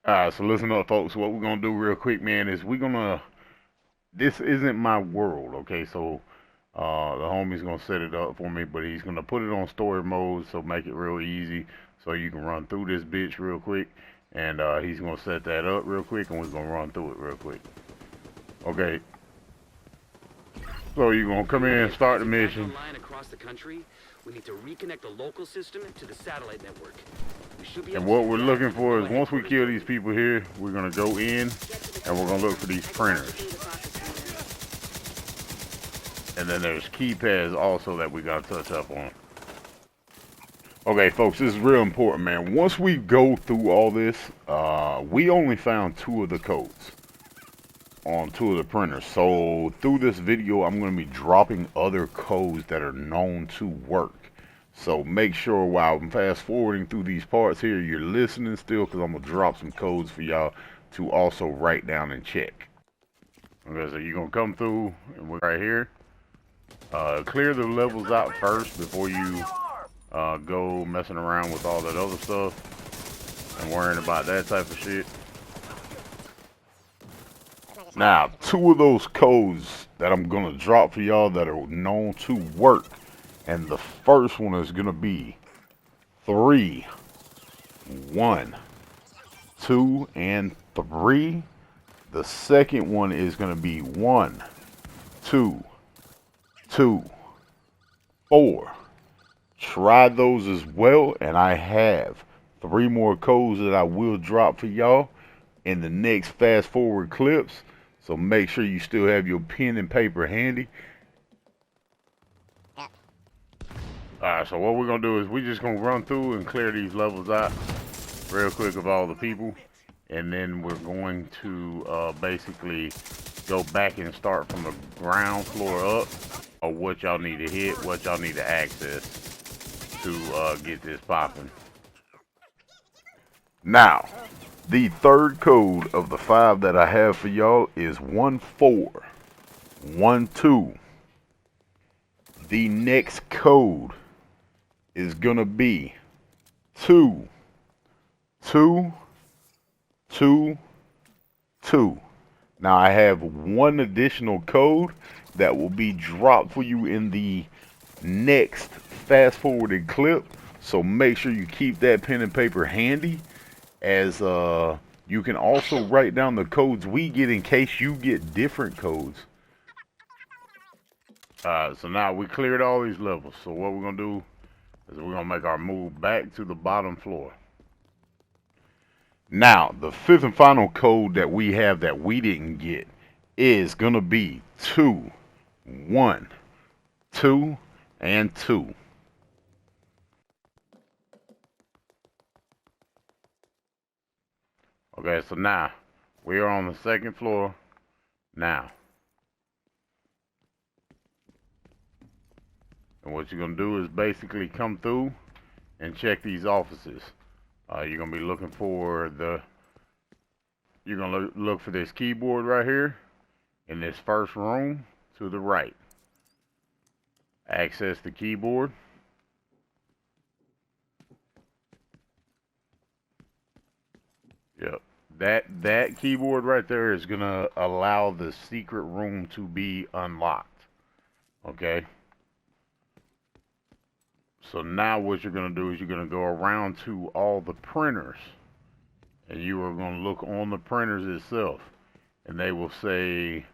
Alright, so listen up, folks. What we're gonna do real quick, man, is this isn't my world, okay? So, the homie's gonna set it up for me, but he's gonna put it on story mode, so make it real easy, so you can run through this bitch real quick. And he's gonna set that up real quick, and we're gonna run through it real quick. Okay. So you're gonna come in and start the mission. Across the country, we need to reconnect the local system to the satellite network. And what we're looking for is once we kill these people here, we're gonna go in and we're gonna look for these printers. And then there's keypads also that we gotta touch up on. Okay, folks, this is real important, man. Once we go through all this, we only found 2 of the codes on 2 of the printers. So through this video, I'm going to be dropping other codes that are known to work. So make sure while I'm fast forwarding through these parts here, you're listening still, because I'm going to drop some codes for y'all to also write down and check. Okay, so you're going to come through, and we're right here. Clear the levels out first before you go messing around with all that other stuff and worrying about that type of shit. Now, 2 of those codes that I'm gonna drop for y'all that are known to work, and the first one is gonna be 3, 1, 2, and 3. The second one is gonna be 1, 2, 2, 4. Try those as well, and I have 3 more codes that I will drop for y'all in the next fast forward clips. So make sure you still have your pen and paper handy. Alright, so what we're gonna do is we're just gonna run through and clear these levels out real quick of all the people, and then we're going to basically go back and start from the ground floor up, or what y'all need to hit, what y'all need to access to get this popping. Now, the third code of the 5 that I have for y'all is 1412. The next code is gonna be 2222. Now I have 1 additional code that will be dropped for you in the next fast forwarded clip. So make sure you keep that pen and paper handy, as you can also write down the codes we get in case you get different codes. So now we cleared all these levels. So what we're gonna do is we're gonna make our move back to the bottom floor. Now, the 5th and final code that we have that we didn't get is gonna be 2, 1, 2, and 2. Okay, so now we are on the 2nd floor now. And what you're gonna do is basically come through and check these offices. You're gonna be looking for you're gonna look for this keyboard right here in this first room to the right. Access the keyboard. Yep. That keyboard right there is gonna allow the secret room to be unlocked. Okay. So now what you're gonna do is you're gonna go around to all the printers, and you are gonna look on the printers itself, and they will say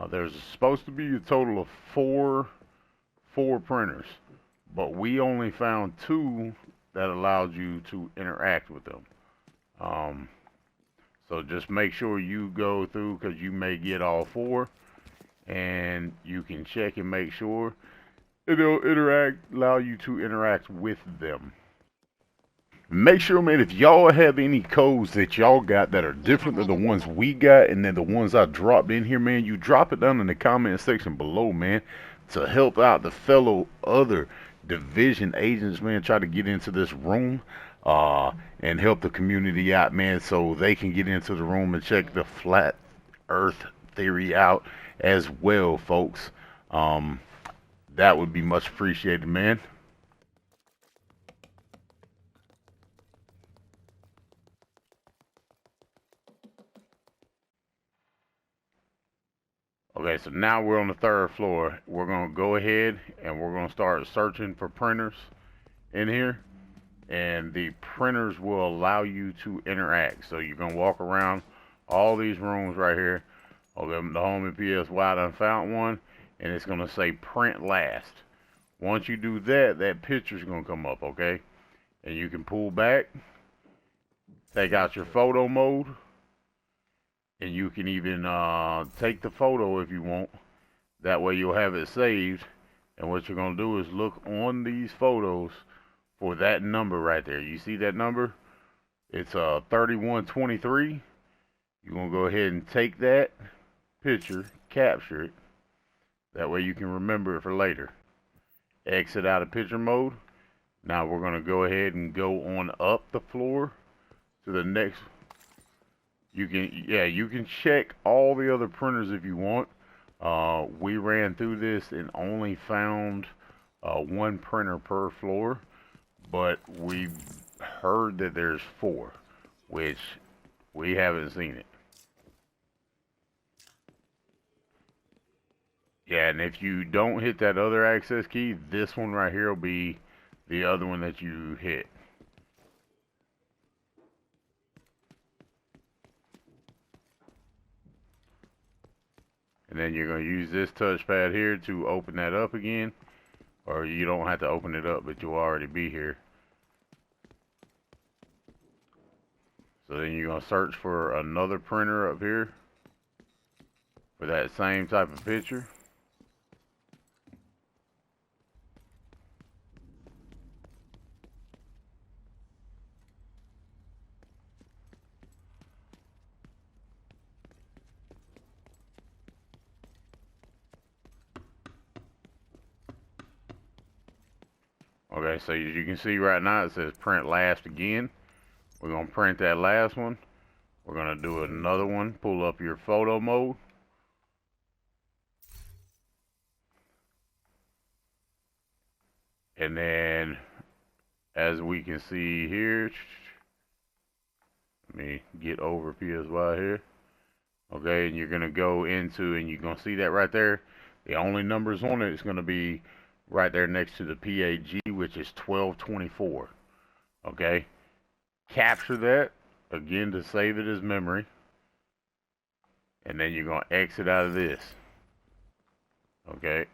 there's supposed to be a total of four printers, but we only found 2 that allowed you to interact with them. So just make sure you go through, because you may get all 4, and you can check and make sure it'll allow you to interact with them. Make sure, man, if y'all have any codes that y'all got that are different than the ones we got, and then the ones I dropped in here, man, you drop it down in the comment section below, man, to help out the fellow other division agents, man, try to get into this room and help the community out, man, so they can get into the room and check the flat earth theory out as well, folks. That would be much appreciated, man. Okay, so now we're on the 3rd floor. We're going to go ahead and we're going to start searching for printers in here. And the printers will allow you to interact. So you're going to walk around all these rooms right here. Okay, the home and PSY done found one. And it's going to say print last. Once you do that, that picture's going to come up, okay? And you can pull back, take out your photo mode, and you can even take the photo if you want. That way you'll have it saved. And what you're going to do is look on these photos for that number right there. You see that number? It's 3123. You're going to go ahead and take that picture, capture it. That way you can remember it for later. Exit out of picture mode. Now we're going to go ahead and go on up the floor to the next. You can check all the other printers if you want. We ran through this and only found one printer per floor, but we heard that there's 4, which we haven't seen it. Yeah, and if you don't hit that other access key, this one right here will be the other one that you hit. And then you're going to use this touchpad here to open that up again. Or you don't have to open it up, but you'll already be here. So then you're going to search for another printer up here for that same type of picture. Okay, so as you can see right now, it says print last again. We're going to print that last one. We're going to do another one. Pull up your photo mode. And then, as we can see here, let me get over PSY here. Okay, and you're going to go into, and you're going to see that right there. The only numbers on it is going to be right there next to the PAG, which is 1224. Okay, capture that again to save it as memory, and then you're going to exit out of this. Okay.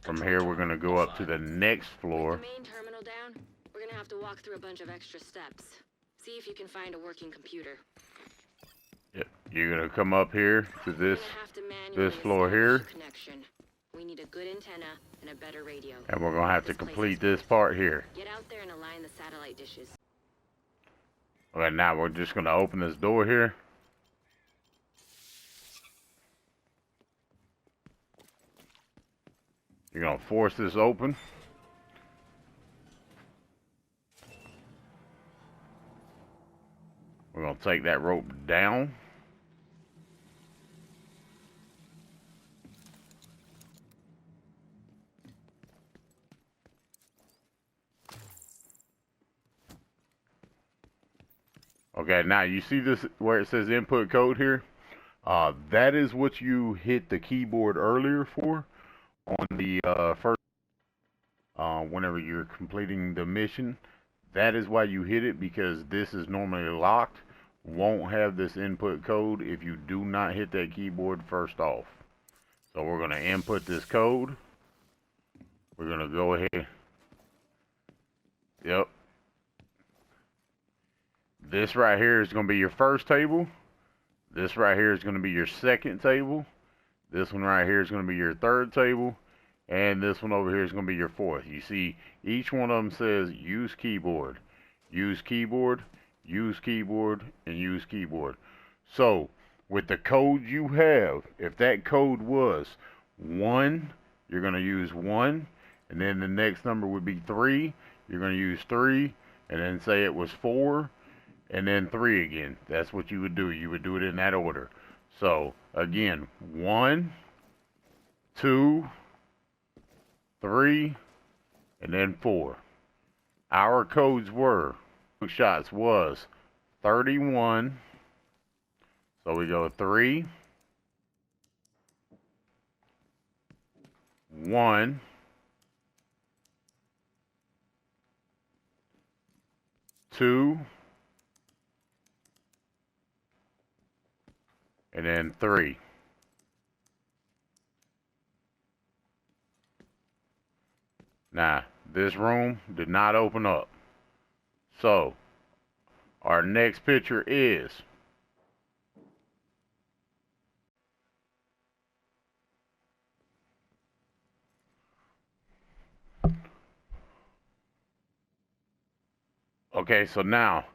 From here, we're going to go up to the next floor. With the main terminal down, we're going to have to walk through a bunch of extra steps. See if you can find a working computer. Yep. You're going to come up here to this floor here. Connection. We need a good antenna and a better radio. And we're going to have to complete this part here. Get out there and align the satellite dishes. Okay, now we're just going to open this door here. You're going to force this open. We're going to take that rope down. Okay, now you see this where it says input code here? That is what you hit the keyboard earlier for on the first, whenever you're completing the mission. That is why you hit it, because this is normally locked. Won't have this input code if you do not hit that keyboard first off. So we're going to input this code. We're going to go ahead. Yep. This right here is going to be your first table. This right here is going to be your second table. This one right here is going to be your third table. And this one over here is going to be your fourth. You see, each one of them says use keyboard, use keyboard, use keyboard, and use keyboard. So, with the code you have, if that code was 1, you're going to use 1. And then the next number would be 3. You're going to use 3. And then say it was 4. And then 3 again. That's what you would do. You would do it in that order. So, again, 1, 2, 3, and then 4. Our codes were, shots was 31, So we go 3, 1, 2, and then 3. Now, this room did not open up. So, our next picture is okay, so now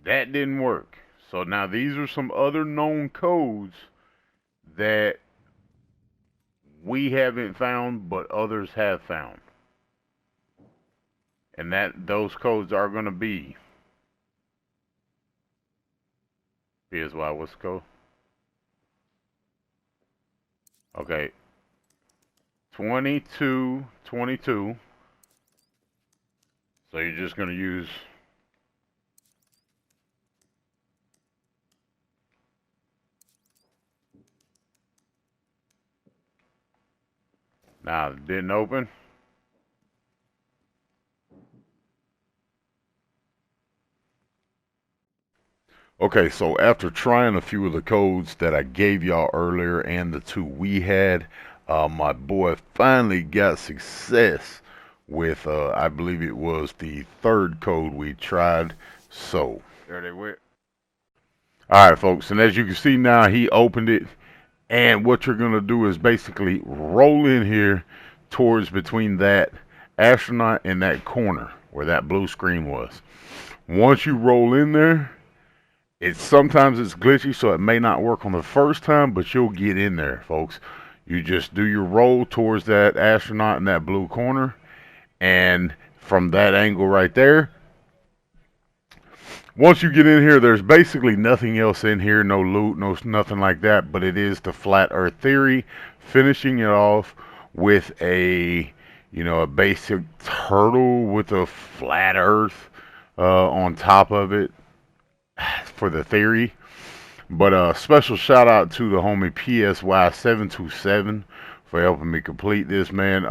that didn't work. So now these are some other known codes that we haven't found but others have found. And that those codes are going to be PSY, what's the code? Okay. 2222. So you're just going to use now it didn't open. Okay, so after trying a few of the codes that I gave y'all earlier and the 2 we had, my boy finally got success with, I believe it was the 3rd code we tried. So, there they went. Alright, folks, and as you can see now, he opened it. And what you're going to do is basically roll in here towards between that astronaut and that corner where that blue screen was. Once you roll in there, sometimes it's glitchy, so it may not work on the first time, but you'll get in there, folks. You just do your roll towards that astronaut in that blue corner, and from that angle right there, once you get in here, there's basically nothing else in here, no loot, nothing like that, but it is the flat earth theory, finishing it off with a, a basic turtle with a flat earth on top of it for the theory. But a special shout out to the homie PSY727 for helping me complete this, man.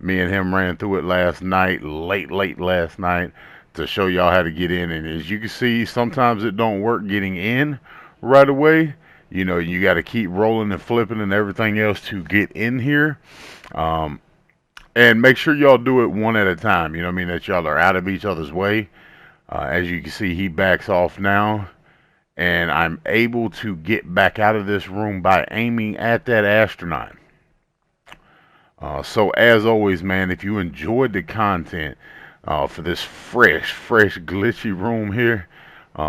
Me and him ran through it last night, late last night, to show y'all how to get in. And as you can see, sometimes it don't work getting in right away. You got to keep rolling and flipping and everything else to get in here. And make sure y'all do it one at a time. You know what I mean? That y'all are out of each other's way. As you can see, he backs off now. And I'm able to get back out of this room by aiming at that astronaut. So as always, man, if you enjoyed the content for this fresh glitchy room here,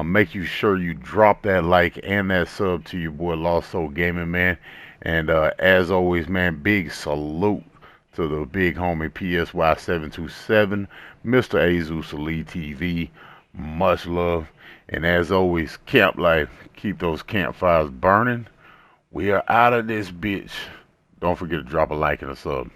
make sure you drop that like and that sub to your boy Lost Soul Gaming, man. And as always, man, big salute to the big homie PSY727, Mr. Azus Elite TV. Much love. And as always, camp life. Keep those campfires burning. We are out of this bitch. Don't forget to drop a like and a sub.